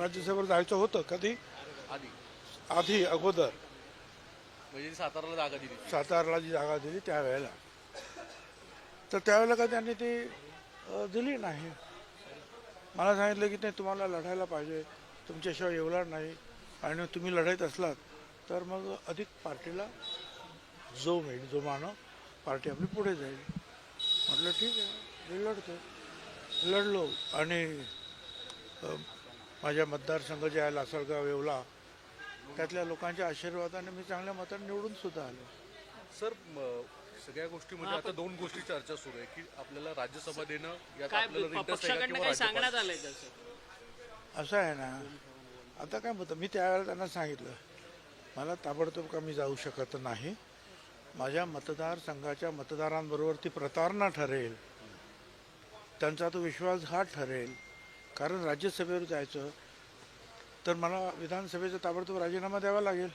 राज्यसभेवर जायचं होतं. कधी? आधी अगोदर म्हणजे साताराला जागा दिली. सातारला जी जागा दिली त्यावेळेला, तर त्यावेळेला का त्यांनी ती दिली नाही. मला सांगितलं की नाही, तुम्हाला लढायला पाहिजे, तुमच्याशिवाय येवणार नाही, आणि तुम्ही लढत असलात तर मग अधिक पार्टीला जोमानं पार्टी आपली पुढे जाईल. म्हटलं ठीक आहे, मी लढलो. आणि माझ्या मतदारसंघ जे आहे लासलगाव येवला, त्यातल्या लोकांच्या आशीर्वादाने मी चांगल्या मताने निवडून सुद्धा आलो. सर सगळ्या गोष्टीमध्ये आता दोन गोष्टी चर्चा सुरू आहे की आपल्याला राज्यसभा देणं यात काय आपल्याला इंटरेस्ट आहे का पक्षाकडनं किंवा काही सांगण्यात राज्यपाल? आलंय तसं? असं आहे ना, आता काय होतं, मी त्यावेळेला त्यांना सांगितलं, मला ताबडतोब का मी जाऊ शकत नाही. माझ्या मतदारसंघाच्या मतदारांबरोबर ती प्रतारणा ठरेल, त्यांचा तो विश्वासघात ठरेल. कारण राज्यसभेवर जायचं तर मला विधानसभेचा ताबडतोब राजीनामा द्यावा लागेल.